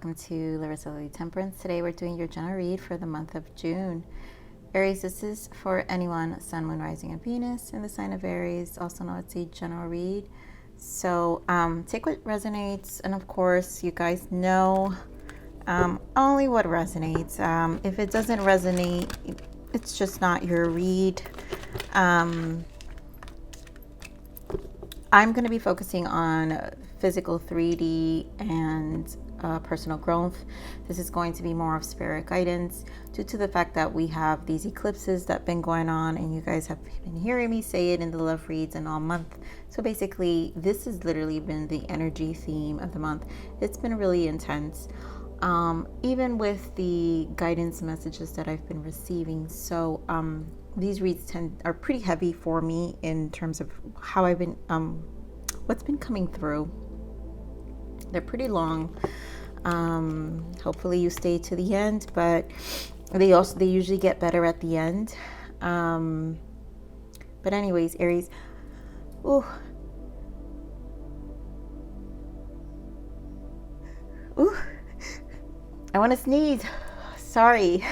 welcome to Larisa Lili Temperance. Today we're doing your general read for the month of June. Aries, this is for anyone, Sun, Moon, Rising, and Venus in the sign of Aries. Also know it's a general read. So take what resonates, and of course, you guys know only what resonates. If it doesn't resonate, it's just not your read. I'm going to be focusing on physical 3D and personal growth. This is going to be more of spirit guidance due to the fact that we have these eclipses that have been going on, and you guys have been hearing me say it in the love reads and all month. So basically, this has literally been the energy theme of the month. It's been really intense, even with the guidance messages that I've been receiving. So these reads are pretty heavy for me in terms of how I've been what's been coming through. They're pretty long. Hopefully you stay to the end, but they usually get better at the end. But anyways, Aries. Ooh. Ooh. I want to sneeze. Sorry.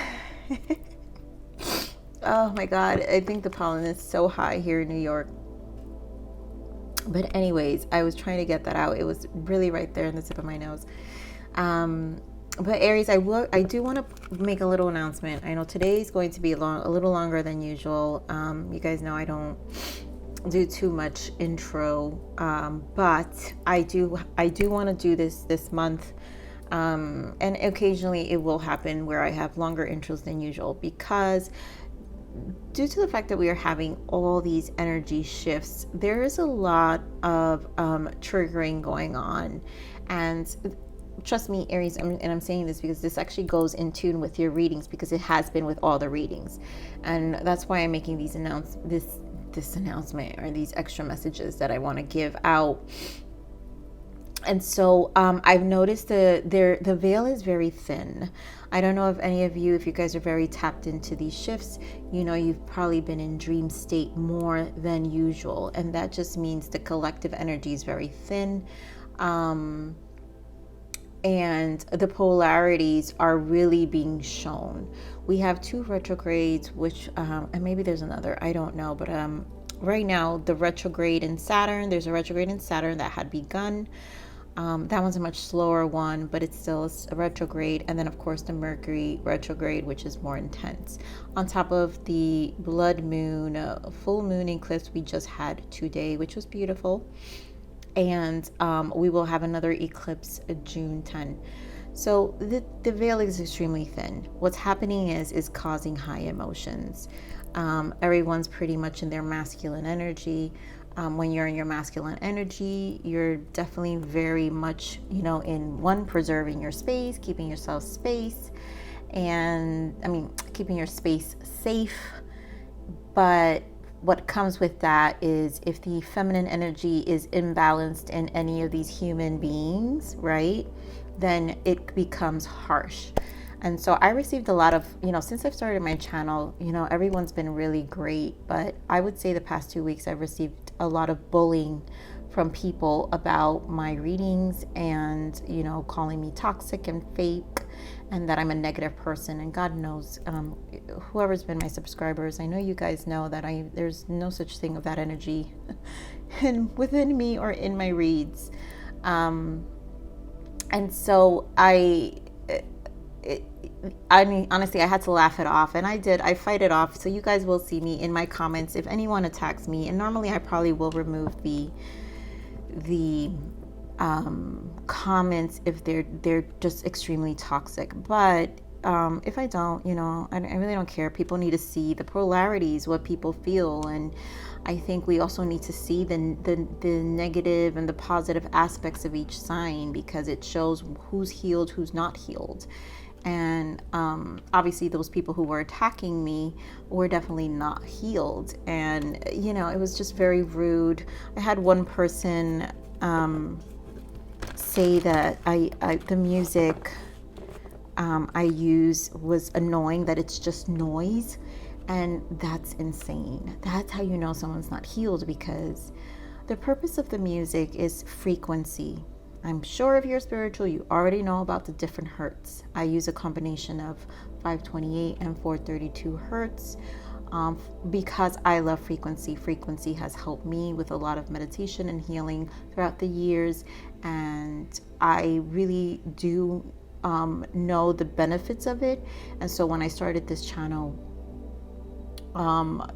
Oh my God. I think the pollen is so high here in New York. But anyways, I was trying to get that out. It was really right there in the tip of my nose. But Aries, I do want to make a little announcement. I know today is going to be a little longer than usual. You guys know I don't do too much intro, but I do want to do this month. And occasionally it will happen where I have longer intros than usual, because due to the fact that we are having all these energy shifts, there is a lot of triggering going on. And trust me, Aries, and I'm saying this because this actually goes in tune with your readings, because it has been with all the readings. And that's why I'm making these this announcement, or these extra messages that I want to give out. And so I've noticed the veil is very thin. I don't know if any of you, if you guys are very tapped into these shifts, you know, you've probably been in dream state more than usual. And that just means the collective energy is very thin. And the polarities are really being shown. We have 2 retrogrades, which, and maybe there's another, I don't know. But right now, the retrograde in Saturn, there's a retrograde in Saturn that had begun. That one's a much slower one, but it's still a retrograde. And then, of course, the Mercury retrograde, which is more intense. On top of the blood moon, full moon eclipse we just had today, which was beautiful. And we will have another eclipse June 10. So the veil is extremely thin. What's happening is causing high emotions. Everyone's pretty much in their masculine energy. When you're in your masculine energy, you're definitely very much, in preserving your space, keeping yourself space, and keeping your space safe. But what comes with that is, if the feminine energy is imbalanced in any of these human beings, right, then it becomes harsh. And so I received a lot of, since I've started my channel, everyone's been really great. But I would say the past 2 weeks, I've received a lot of bullying from people about my readings, and, calling me toxic and fake, and that I'm a negative person. And God knows, whoever's been my subscribers, I know you guys know that there's no such thing of that energy within me or in my reads. And so honestly, I had to laugh it off, and I fight it off. So you guys will see me in my comments if anyone attacks me, and normally I probably will remove the comments if they're just extremely toxic. But if I don't, I really don't care. People need to see the polarities, what people feel, and I think we also need to see the negative and the positive aspects of each sign, because it shows who's healed, who's not healed. And obviously those people who were attacking me were definitely not healed. And, it was just very rude. I had one person say that the music I use was annoying, that it's just noise. And that's insane. That's how you know someone's not healed, because the purpose of the music is frequency. I'm sure if you're spiritual, you already know about the different hertz. I use a combination of 528 and 432 hertz because I love frequency. Frequency has helped me with a lot of meditation and healing throughout the years, and I really do know the benefits of it. And so when I started this channel,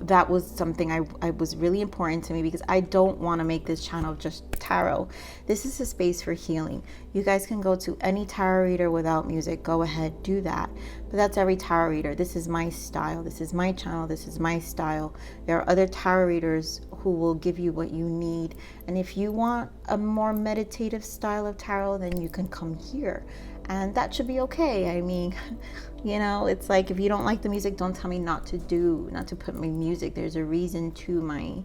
that was something I was really important to me, because I don't want to make this channel just tarot. This is a space for healing. You guys can go to any tarot reader without music. Go ahead, do that. But that's every tarot reader. This is my style. This is my channel. This is my style. There are other tarot readers who will give you what you need. And if you want a more meditative style of tarot, then you can come here. And that should be okay. I mean, you know, it's like, if you don't like the music, don't tell me not to put my music. There's a reason to my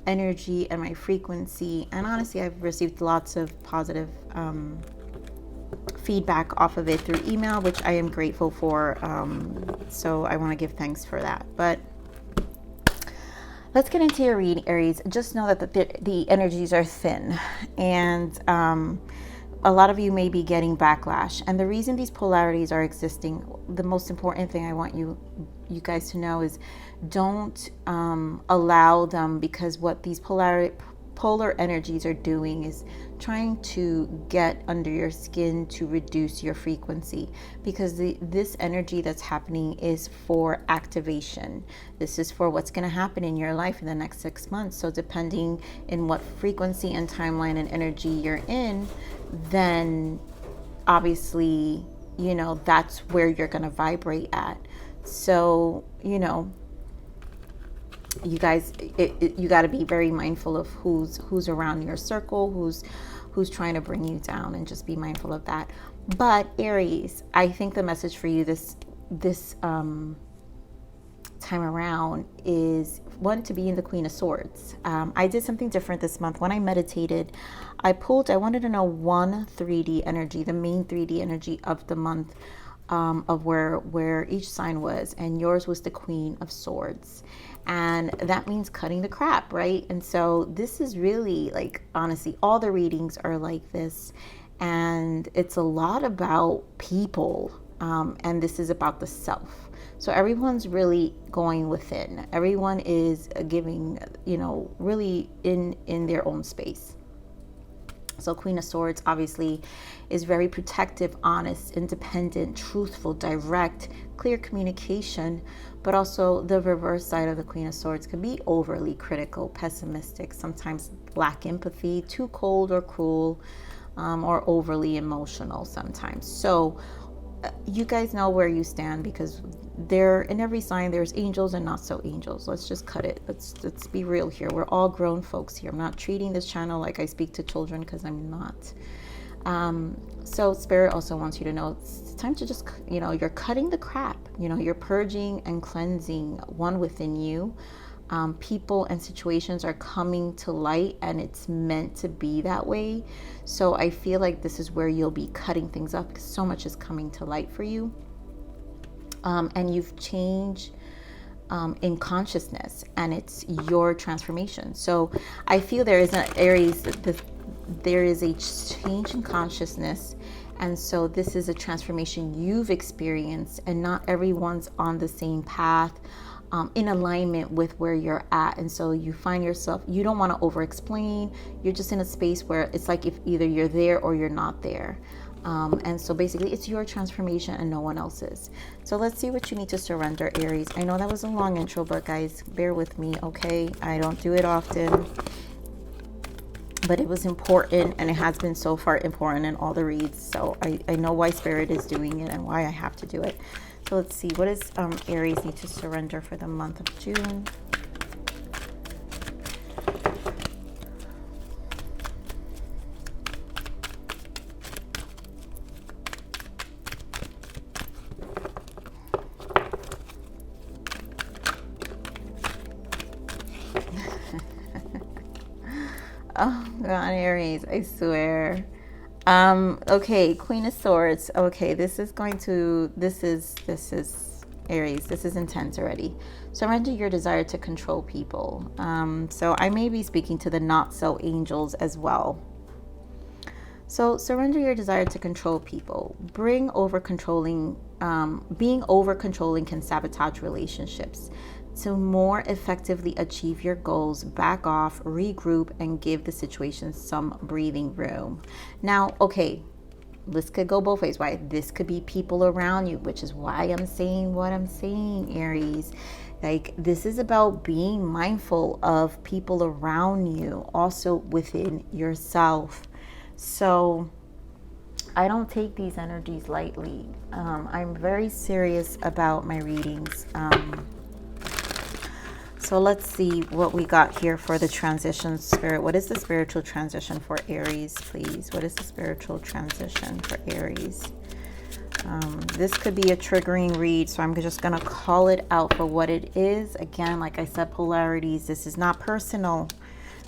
energy and my frequency. And honestly, I've received lots of positive feedback off of it through email, which I am grateful for. So I want to give thanks for that. But let's get into your reading, Aries. Just know that the energies are thin, and a lot of you may be getting backlash. And the reason these polarities are existing, the most important thing I want you guys to know is, don't allow them, because what these polar energies are doing is trying to get under your skin to reduce your frequency, because this energy that's happening is for activation. This is for what's going to happen in your life in the next 6 months. So depending in what frequency and timeline and energy you're in, then obviously, you know, that's where you're going to vibrate at. So, you know, you guys, you got to be very mindful of who's around your circle, who's trying to bring you down, and just be mindful of that. But Aries, I think the message for you this time around is, one, to be in the Queen of Swords. I did something different this month. When I meditated, I wanted to know one 3D energy, the main 3D energy of the month, of where each sign was, and yours was the Queen of Swords. And that means cutting the crap, right? And so this is really, like, honestly, all the readings are like this, and it's a lot about people, and this is about the self. So everyone's really going within. Everyone is giving, you know, really in their own space. So Queen of Swords obviously is very protective, honest, independent, truthful, direct, clear communication. But also the reverse side of the Queen of Swords can be overly critical, pessimistic, sometimes lack empathy, too cold or cruel, or overly emotional sometimes. So you guys know where you stand, because there, in every sign, there's angels and not so angels. Let's just cut it. Let's be real here. We're all grown folks here. I'm not treating this channel like I speak to children, because I'm not. So Spirit also wants you to know it's time to just, you know, you're cutting the crap. You know, you're purging and cleansing one within you. People and situations are coming to light, and it's meant to be that way. So I feel like this is where you'll be cutting things up, because so much is coming to light for you. And you've changed in consciousness, and it's your transformation. So I feel there is an Aries, there is a change in consciousness, and so this is a transformation you've experienced, and not everyone's on the same path, in alignment with where you're at. And so you find yourself, you don't want to over explain. You're just in a space where it's like, if either you're there or you're not there. And so basically it's your transformation and no one else's. So let's see what you need to surrender, Aries. I know that was a long intro, but guys, bear with me, okay? I don't do it often, but it was important, and it has been so far important in all the reads. So I know why Spirit is doing it and why I have to do it. So let's see, what does Aries need to surrender for the month of June? Oh God, Aries, I swear. Okay, Queen of Swords. Okay, this is Aries, this is intense already. Surrender your desire to control people. So I may be speaking to the not so angels as well. So surrender your desire to control people. Being over controlling can sabotage relationships. To more effectively achieve your goals, back off, regroup, and give the situation some breathing room. Now, okay, this could go both ways, right? This could be people around you, which is why I'm saying what I'm saying, Aries. Like, this is about being mindful of people around you, also within yourself. So I don't take these energies lightly. I'm very serious about my readings. So let's see what we got here for the transition, Spirit. What is the spiritual transition for Aries, please? What is the spiritual transition for Aries? This could be a triggering read, so I'm just going to call it out for what it is. Again, like I said, polarities. This is not personal.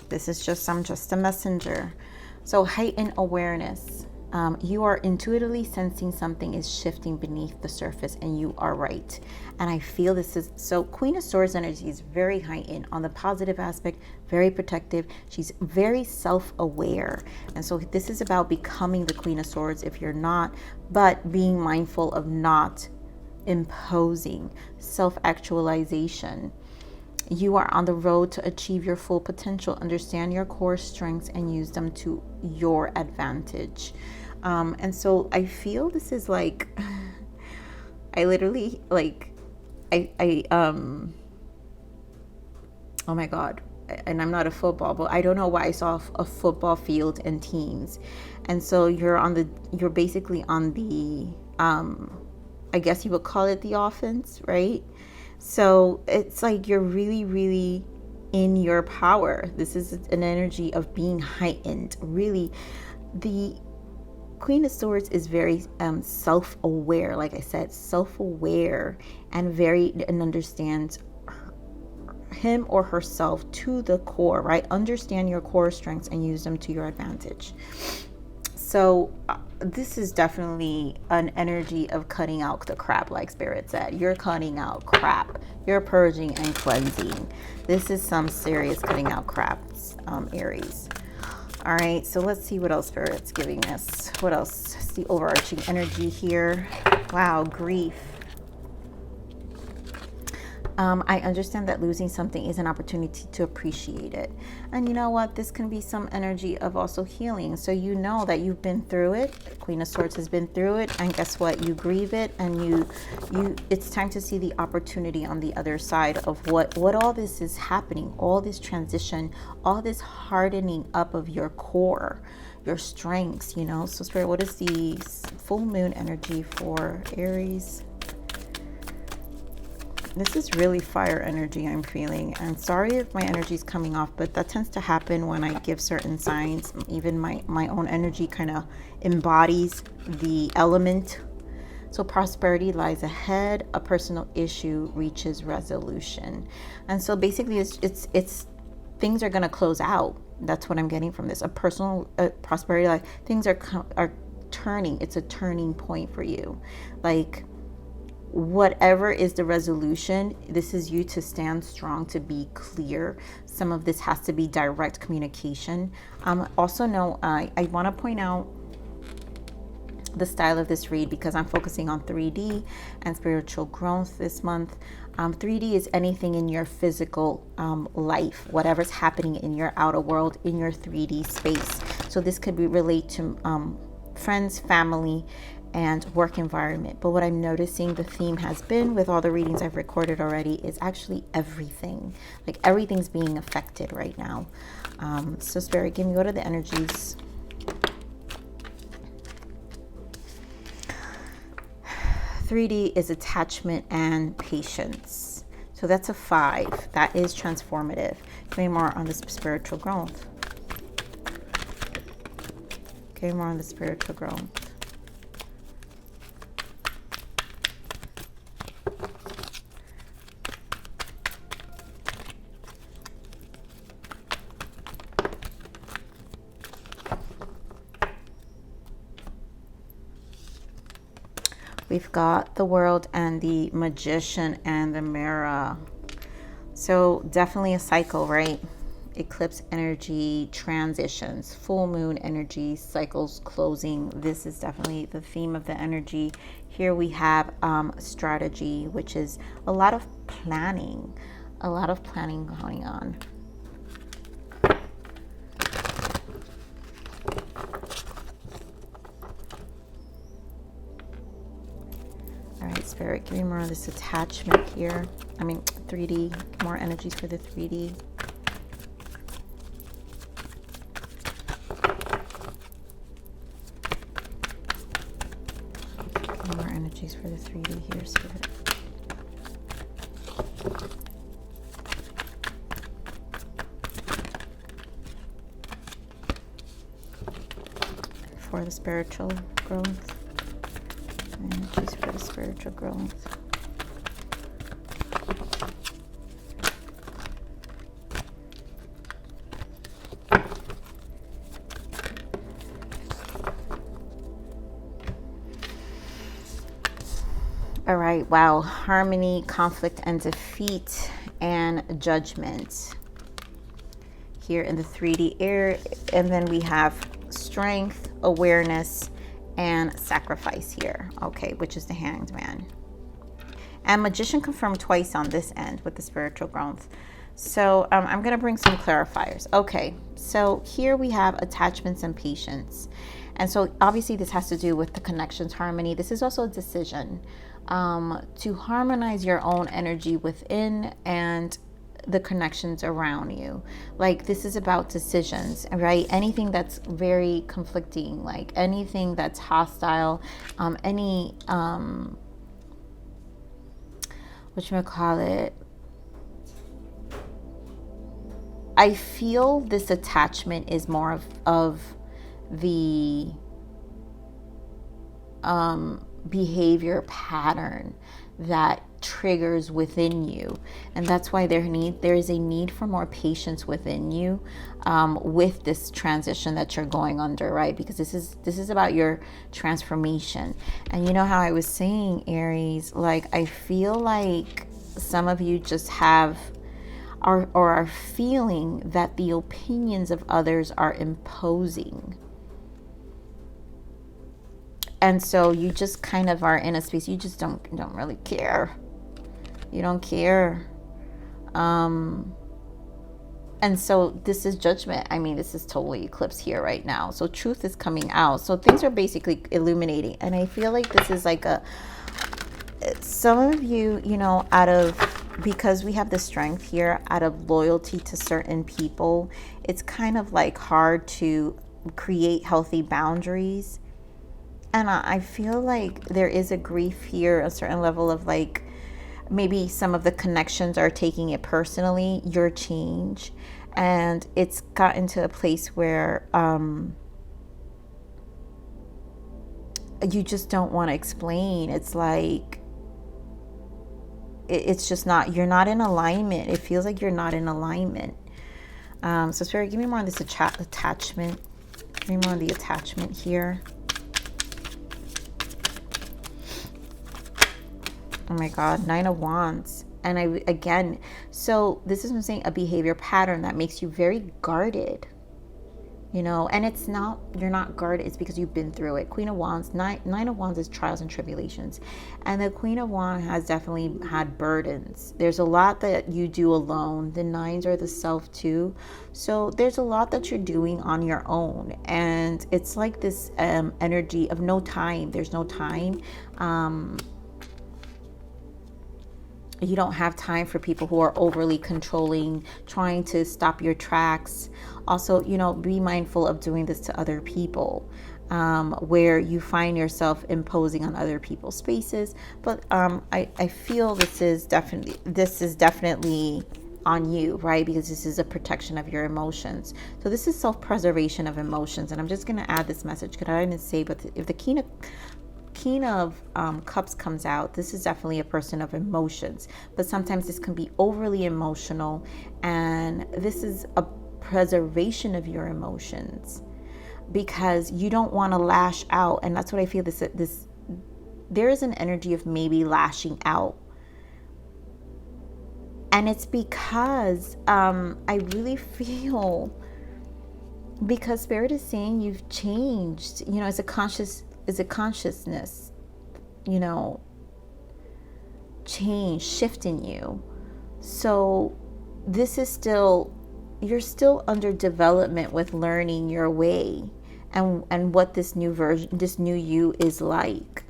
This is just, I'm just a messenger. So heightened awareness. You are intuitively sensing something is shifting beneath the surface, and you are right. And I feel this is, so Queen of Swords energy is very heightened on the positive aspect, very protective. She's very self-aware. And so this is about becoming the Queen of Swords if you're not, but being mindful of not imposing self-actualization. You are on the road to achieve your full potential. Understand your core strengths and use them to your advantage. And so I feel this is like, I literally, like, oh my God. And I'm not a football, but I don't know why I saw a football field and teams. And so you're basically on the, I guess you would call it the offense, right? So it's like you're really, really in your power. This is an energy of being heightened. Really, the Queen of Swords is very self-aware. Like I said, self-aware and understands him or herself to the core, right? Understand your core strengths and use them to your advantage. So this is definitely an energy of cutting out the crap, like Spirit said. You're cutting out crap. You're purging and cleansing. This is some serious cutting out crap, Aries. All right, so let's see what else Spirit's giving us. What else is the overarching energy here? Wow, grief. I understand that losing something is an opportunity to appreciate it. And you know what? This can be some energy of also healing. So you know that you've been through it. Queen of Swords has been through it. And guess what? You grieve it, and it's time to see the opportunity on the other side of what all this is happening, all this transition, all this hardening up of your core, your strengths, you know. So Spirit, what is the full moon energy for Aries? This is really fire energy I'm feeling. And sorry if my energy is coming off, but that tends to happen when I give certain signs. Even my own energy kind of embodies the element. So prosperity lies ahead. A personal issue reaches resolution. And so basically it's things are going to close out. That's what I'm getting from this. A personal prosperity, like things are turning. It's a turning point for you. Like, whatever is the resolution, this is you to stand strong, to be clear. Some of this has to be direct communication. Also know, I want to point out the style of this read because I'm focusing on 3D and spiritual growth this month. 3D is anything in your physical life, whatever's happening in your outer world, in your 3D space. So this could be relate to friends, family, and work environment. But what I'm noticing the theme has been with all the readings I've recorded already is actually everything. Like everything's being affected right now. So Spirit, give me, what are the energies? (3D) is attachment and patience. So that's a 5. That is transformative. Give me more on the spiritual growth. Give me more on the spiritual growth. We've got the World and the Magician and the Mirror. So definitely a cycle, right? eclipse energy, transitions, full moon energy, cycles closing. This is definitely the theme of the energy. Here we have strategy, which is a lot of planning going on. All right, Spirit, give me more of this attachment here. 3D, more energies for the 3D. More energies for the 3D here, Spirit. For the spiritual growth. Energies for the spiritual growth. All right, wow. Harmony, conflict, and defeat, and judgment. Here in the 3D air. And then we have strength, awareness, and sacrifice here. Okay, which is the Hanged Man. And Magician confirmed twice on this end with the spiritual growth. So I'm going to bring some clarifiers. Okay, so here we have attachments and patience. And so obviously this has to do with the connections, harmony. This is also a decision to harmonize your own energy within and the connections around you. Like, this is about decisions, right? Anything that's very conflicting, like anything that's hostile, whatchamacallit, I feel this attachment is more of the behavior pattern that triggers within you, and that's why there is a need for more patience within you with this transition that you're going under, right? Because this is about your transformation. And you know how I was saying, Aries, like, I feel like some of you just have or are feeling that the opinions of others are imposing. And so you just kind of are in a space, you just don't really care. You don't care. And so this is judgment. This is totally eclipse here right now. So truth is coming out. So things are basically illuminating. And I feel like this is like some of you, because we have the strength here, out of loyalty to certain people, it's kind of like hard to create healthy boundaries. And I feel like there is a grief here, a certain level of like, maybe some of the connections are taking it personally, your change. And it's gotten to a place where you just don't want to explain. It's like, it's just not, you're not in alignment. It feels like you're not in alignment. So Spirit, give me more on this attachment. Give me more on the attachment here. Oh my God, 9 of Wands. And so this is what I'm saying, a behavior pattern that makes you very guarded, and it's not, you're not guarded, it's because you've been through it. Queen of Wands, nine of Wands is trials and tribulations. And the Queen of Wands has definitely had burdens. There's a lot that you do alone. The nines are the self too. So there's a lot that you're doing on your own. And it's like this energy of no time. There's no time. You don't have time for people who are overly controlling, trying to stop your tracks. Also, be mindful of doing this to other people, where you find yourself imposing on other people's spaces. But I feel this is definitely on you, right? Because this is a protection of your emotions. So this is self-preservation of emotions. And I'm just going to add this message, because I didn't say, but if the King of Cups comes out, this is definitely a person of emotions, but sometimes this can be overly emotional, and this is a preservation of your emotions because you don't want to lash out. And that's what I feel, this there is an energy of maybe lashing out, And it's because I really feel, because Spirit is saying you've changed, you know, it's a consciousness, you know, change, shift in you. So this is still, you're still under development with learning your way and what this new version, this new you is like.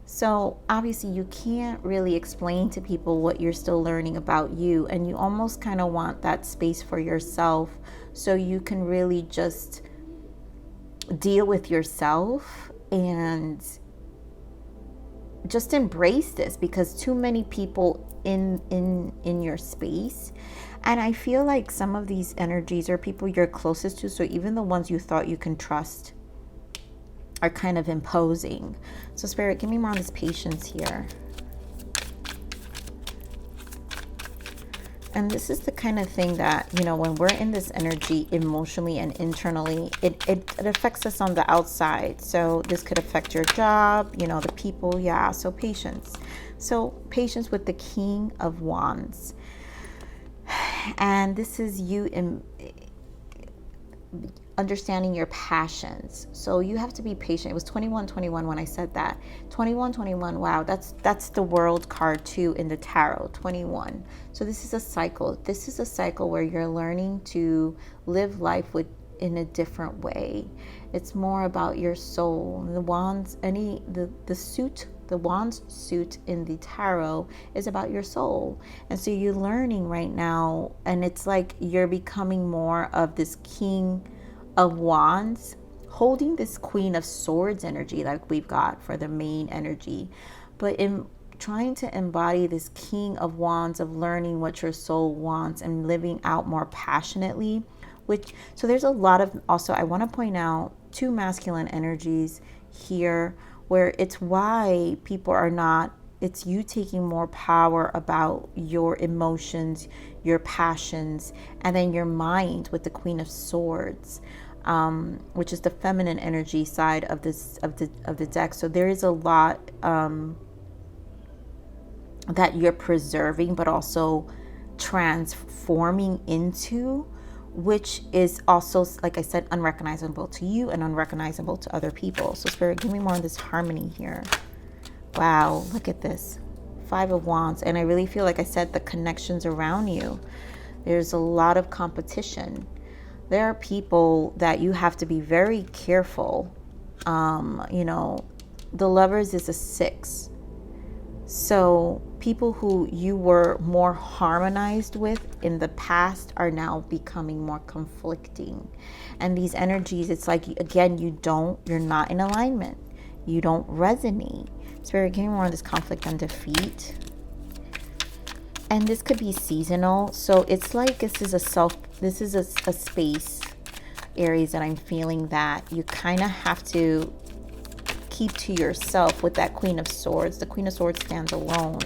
So obviously you can't really explain to people what you're still learning about you, and you almost kind of want that space for yourself so you can really just deal with yourself and just embrace this, because too many people in your space, and I feel like some of these energies are people you're closest to, so even the ones you thought you can trust are kind of imposing. So Spirit, give me more on this patience here. And this is the kind of thing that, you know, when we're in this energy emotionally and internally, it affects us on the outside. So this could affect your job, you know, the people. Yeah, so patience. So patience with the King of Wands. And this is you in understanding your passions. So you have to be patient. It was 2121 when I said that. 2121, wow, that's the World card too in the tarot, 21. So this is a cycle. This is a cycle where you're learning to live life in a different way. It's more about your soul. The wands, the wands suit in the tarot is about your soul. And so you're learning right now, and it's like you're becoming more of this King of Wands holding this Queen of Swords energy like we've got for the main energy, but in trying to embody this King of Wands of learning what your soul wants and living out more passionately. So there's a lot of, also I want to point out two masculine energies here, where it's why people are not, it's you taking more power about your emotions, your passions, and then your mind with the Queen of Swords, which is the feminine energy side of the deck. So there is a lot that you're preserving, but also transforming into, which is also, like I said, unrecognizable to you and unrecognizable to other people. So Spirit, give me more of this harmony here. Wow, look at this. 5 of Wands. And I really feel, like I said, the connections around you. There's a lot of competition. There are people that you have to be very careful. You know, the Lovers is a 6. So people who you were more harmonized with in the past are now becoming more conflicting. And these energies, it's like, again, you're not in alignment. You don't resonate. Spirit, give me more on this conflict and defeat. And this could be seasonal. So it's like this is a space, Aries, that I'm feeling that you kind of have to keep to yourself with that Queen of Swords. The Queen of Swords stands alone.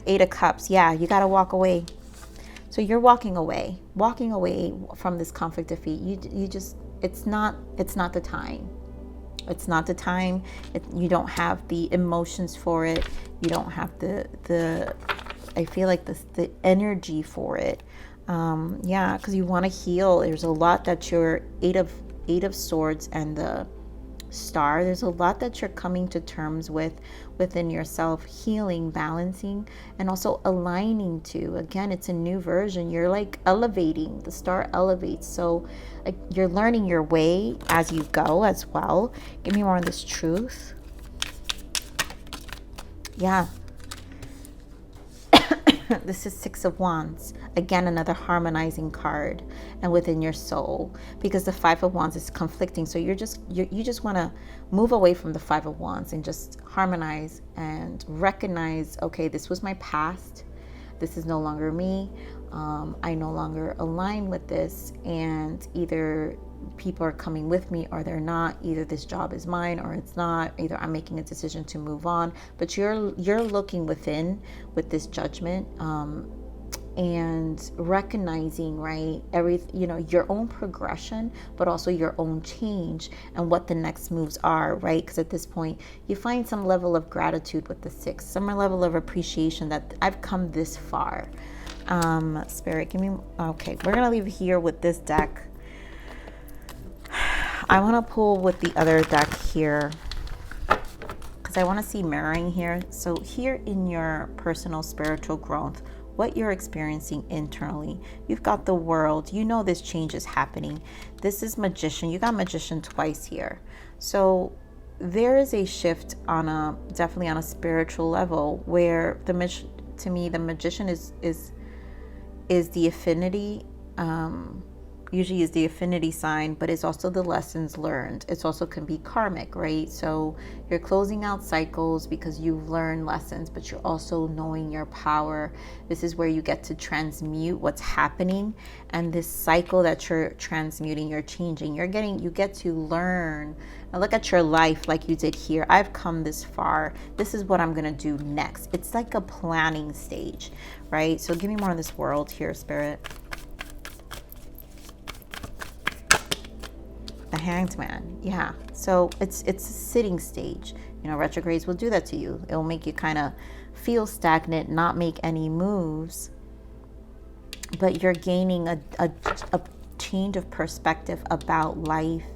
8 of Cups. Yeah, you got to walk away. So you're walking away from this conflict defeat. You just, it's not the time. It's not the time. You don't have the emotions for it. You don't have the I feel like the energy for it. Yeah, because you want to heal. There's a lot that you're Eight of Swords and the Star. There's a lot that you're coming to terms with within yourself, healing, balancing, and also aligning to. Again, it's a new version. You're like elevating. The Star elevates. So like you're learning your way as you go as well. Give me more on this Truth. Yeah. This is 6 of Wands. Again, another harmonizing card, and within your soul, because the 5 of Wands is conflicting. So you just want to move away from the 5 of Wands and just harmonize and recognize, okay, this was my past. This is no longer me. I no longer align with this, and either people are coming with me or they're not. Either this job is mine or it's not. Either I'm making a decision to move on. But you're looking within with this judgment. and recognizing, right, your own progression, but also your own change and what the next moves are, right? Because at this point you find some level of gratitude with the 6, some level of appreciation that I've come this far. Spirit, give me, okay, we're gonna leave here with this deck. I want to pull with the other deck here because I want to see mirroring here. So here in your personal spiritual growth, what you're experiencing internally, you've got the World. You know this change is happening. This is Magician. You got Magician twice here. So there is a shift on definitely on a spiritual level where to me the Magician is the affinity. Usually is the affinity sign, but it's also the lessons learned. It's also can be karmic, right? So you're closing out cycles because you've learned lessons, but you're also knowing your power. This is where you get to transmute what's happening, and this cycle that you're transmuting, you're changing, you get to learn and look at your life like you did here. I've come this far. This is what I'm gonna do next. It's like a planning stage, right? So give me more on this World here, Spirit. The Hanged Man, yeah. So it's a sitting stage. Retrogrades will do that to you. It'll make you kind of feel stagnant, not make any moves. But you're gaining a change of perspective about life,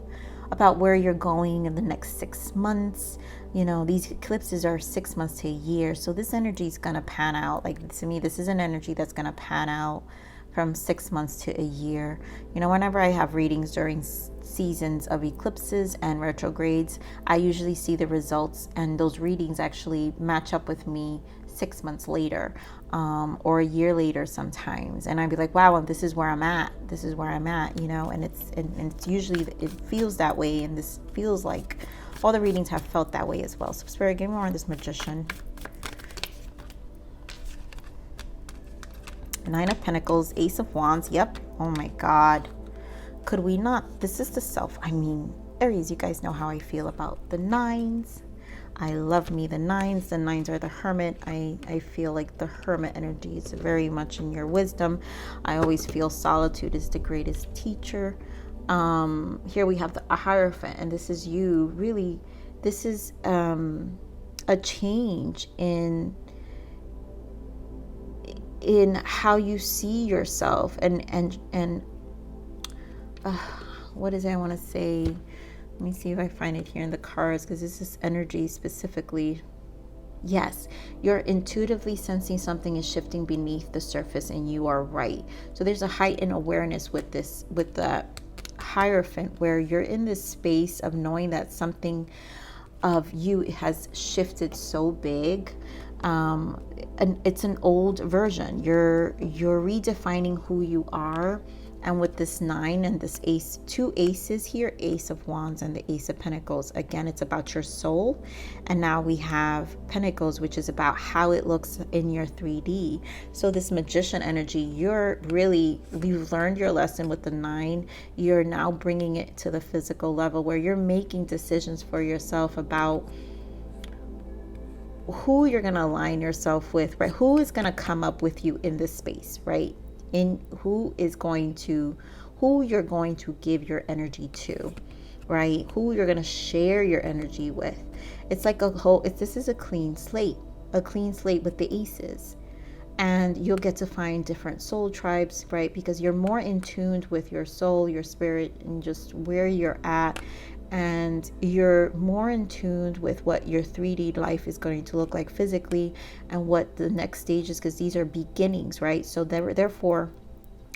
about where you're going in the next 6 months. These eclipses are 6 months to a year. So this energy is gonna pan out. Like, to me, this is an energy that's gonna pan out from 6 months to a year. Whenever I have readings during seasons of eclipses and retrogrades, I usually see the results, and those readings actually match up with me 6 months later, or a year later sometimes, and I'd be like, wow, this is where I'm at, and it's usually, it feels that way, and this feels like all the readings have felt that way as well. So Spirit, give me more on this Magician. 9 of Pentacles, Ace of Wands. Yep. Oh my God. Could we not? This is the self. Aries, you guys know how I feel about the 9s. I love me the 9s. The 9s are the Hermit. I feel like the Hermit energy is very much in your wisdom. I always feel solitude is the greatest teacher. Here we have the Hierophant, and this is you. Really, this is a change in how you see yourself, and what is it I want to say? Let me see if I find it here in the cards, because this is energy specifically. Yes, you're intuitively sensing something is shifting beneath the surface, and you are right. So there's a heightened awareness with the Hierophant, where you're in this space of knowing that something of you has shifted so big. And it's an old version. You're redefining who you are. And with this 9 and this ace, 2 aces here, Ace of Wands and the Ace of Pentacles, again, it's about your soul. And now we have Pentacles, which is about how it looks in your 3D. So this Magician energy, you've learned your lesson with the 9. You're now bringing it to the physical level, where you're making decisions for yourself about who you're going to align yourself with, right? Who is going to come up with you in this space, right? Who you're going to give your energy to, right? Who you're going to share your energy with. It's like this is a clean slate with the aces. And you'll get to find different soul tribes, right? Because you're more in tune with your soul, your spirit, and just where you're at. And you're more in tune with what your 3D life is going to look like physically, and what the next stage is, because these are beginnings, right? So therefore,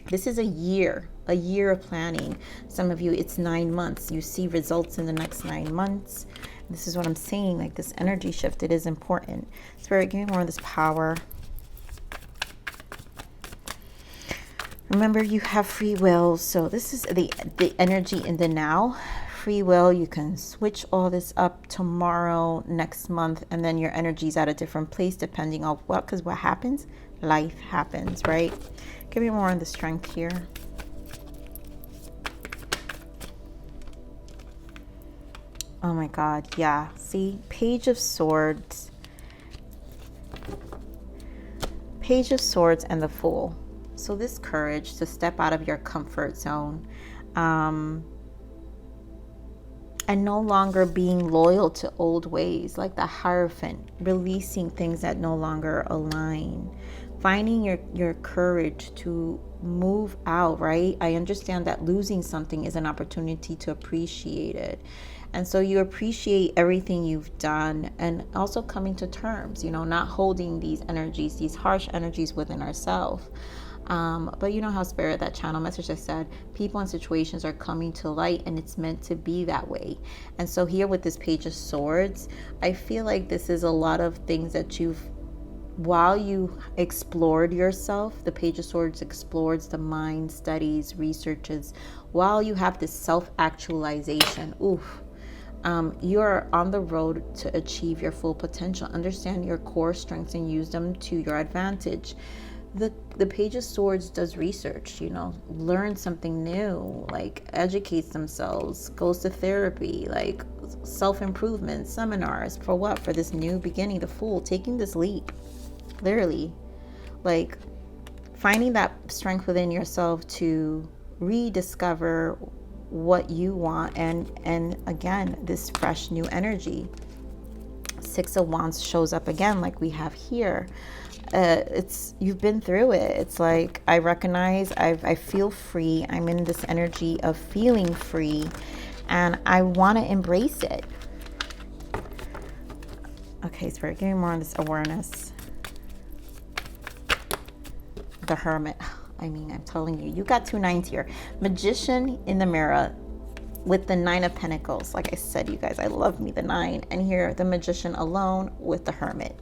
this is a year of planning. Some of you, it's 9 months. You see results in the next 9 months. This is what I'm saying, like this energy shift, it is important. Spirit, give me more of this power. Remember, you have free will. So this is the energy in the now. Free will, you can switch all this up tomorrow, next month, and then your energy's at a different place depending on what, because what happens? Life happens, right? Give me more on the Strength here. Oh my God, yeah. See, Page of Swords. Page of Swords and the Fool. So this courage to step out of your comfort zone, and no longer being loyal to old ways, like the Hierophant, releasing things that no longer align, finding your courage to move out, right? I understand that losing something is an opportunity to appreciate it. And so you appreciate everything you've done, and also coming to terms, not holding these energies, these harsh energies within ourselves. But you know how Spirit, that channel message I said, people and situations are coming to light, and it's meant to be that way. And so here with this Page of Swords, I feel like this is a lot of things that while you explored yourself, the Page of Swords explores the mind, studies, researches, while you have this self-actualization, you're on the road to achieve your full potential. Understand your core strengths and use them to your advantage. The Page of Swords does research, learn something new, like educates themselves, goes to therapy, like self-improvement, seminars. For what? For this new beginning, the Fool, taking this leap, literally, like finding that strength within yourself to rediscover what you want, and again, this fresh new energy. Six of Wands shows up again, like we have here. You've been through it. It's like, I recognize, I feel free. I'm in this energy of feeling free, and I want to embrace it. Okay, Spirit, give me more on this awareness. The Hermit. I'm telling you, you got 2 9s here. Magician in the mirror with the 9 of Pentacles. Like I said, you guys, I love me the 9. And here, the Magician alone with the Hermit.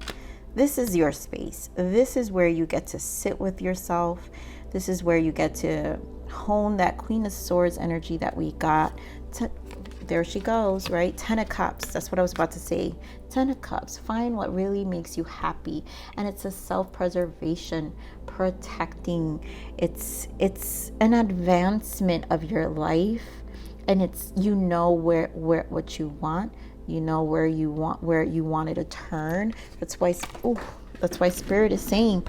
This is your space. This is where you get to sit with yourself. This is where you get to hone that Queen of Swords energy that we got. There she goes, right? 10 of Cups. That's what I was about to say. 10 of Cups. Find what really makes you happy. And it's a self-preservation, protecting. It's an advancement of your life. And it's, where what you want. Where you want it to turn. That's why Spirit is saying.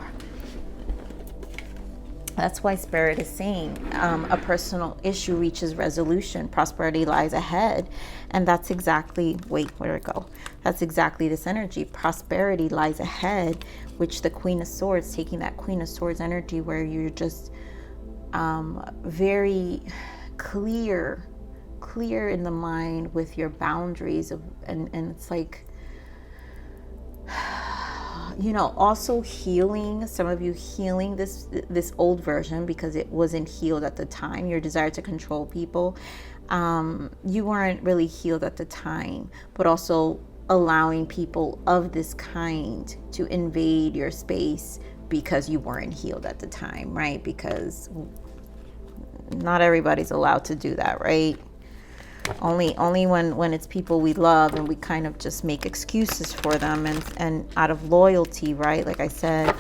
That's why Spirit is saying a personal issue reaches resolution. Prosperity lies ahead. And that's exactly, where'd it go? That's exactly this energy. Prosperity lies ahead, which the Queen of Swords, taking that Queen of Swords energy where you're just very clear in the mind with your boundaries and it's like, also healing, some of you healing this old version because it wasn't healed at the time. Your desire to control people, you weren't really healed at the time, but also allowing people of this kind to invade your space because you weren't healed at the time, right? Because not everybody's allowed to do that, right? Only when it's people we love and we kind of just make excuses for them and out of loyalty, right? Like I said,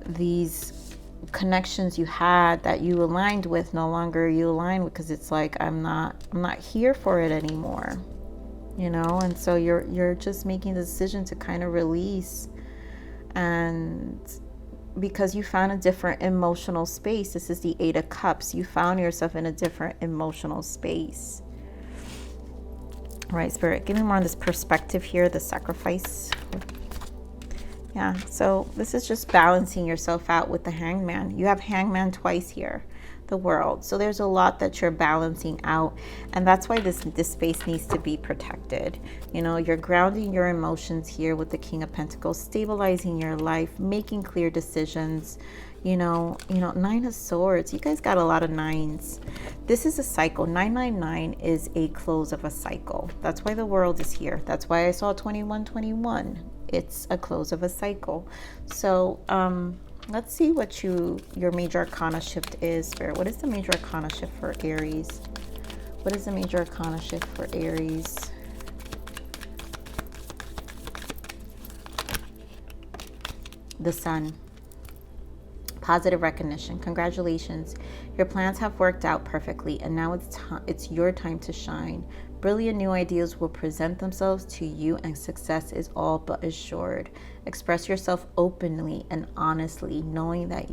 these connections you had that you aligned with, no longer you align with, because it's like, I'm not here for it anymore, and so you're just making the decision to kind of release, and because you found a different emotional space. This is the 8 of Cups. You found yourself in a different emotional space. All right, Spirit, give me more on this perspective here, the sacrifice. Yeah, so this is just balancing yourself out with the Hangman. You have Hangman twice here, the World. So there's a lot that you're balancing out, and that's why this space needs to be protected. You're grounding your emotions here with the King of Pentacles, stabilizing your life, making clear decisions. 9 of Swords. You guys got a lot of 9s. This is a cycle. 999 is a close of a cycle. That's why the World is here. That's why I saw 2121. It's a close of a cycle. So let's see what your major arcana shift is, Spirit. What is the major arcana shift for Aries? What is the major arcana shift for Aries? The Sun. Positive recognition. Congratulations. Your plans have worked out perfectly, and now it's your time to shine. Brilliant new ideas will present themselves to you, and success is all but assured. Express yourself openly and honestly, knowing that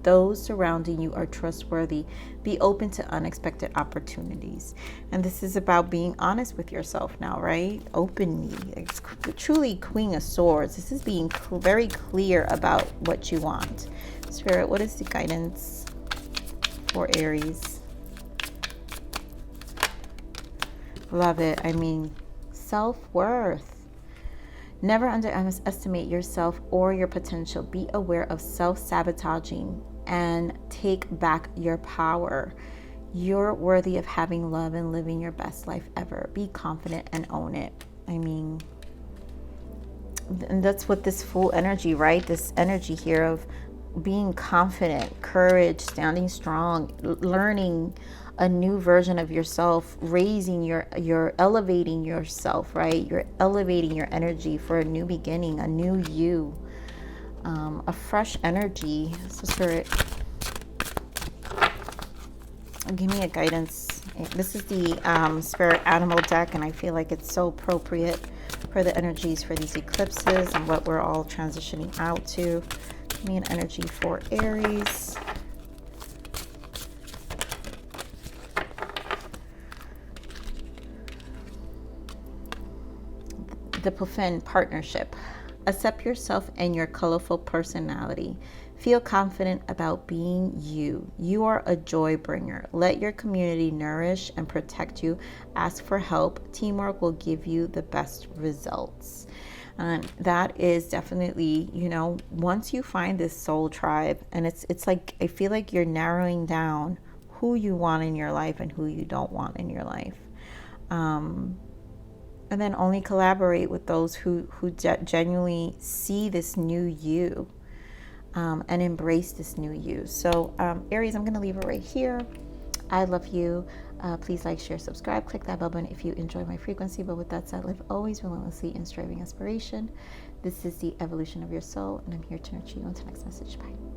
Those surrounding you are trustworthy. Be open to unexpected opportunities. And this is about being honest with yourself now, right? Openly. It's truly Queen of Swords. This is being very clear about what you want. Spirit, what is the guidance for Aries? Love it. I mean, self-worth. Never underestimate yourself or your potential. Be aware of self-sabotaging and take back your power. You're worthy of having love and living your best life ever. Be confident and own it. I mean, and that's what this full energy, right? This energy here of being confident, courage, standing strong, learning a new version of yourself, raising you're elevating yourself, right? You're elevating your energy for a new beginning, a new you, a fresh energy. So Spirit, give me a guidance. This is the Spirit Animal deck, and I feel like it's so appropriate for the energies for these eclipses and what we're all transitioning out to. Give me an energy for Aries. The Puffin partnership. Accept yourself and your colorful personality. Feel confident about being you. You are a joy bringer. Let your community nourish and protect you. Ask for help. Teamwork will give you the best results. And that is definitely, you know, once you find this soul tribe, and it's like, I feel like you're narrowing down who you want in your life and who you don't want in your life. And then only collaborate with those who genuinely see this new you and embrace this new you. So Aries, I'm going to leave it right here. I love you. Please like, share, subscribe. Click that bell button if you enjoy my frequency. But with that said, live always relentlessly in striving aspiration. This is the evolution of your soul, and I'm here to nurture you. Until next message. Bye.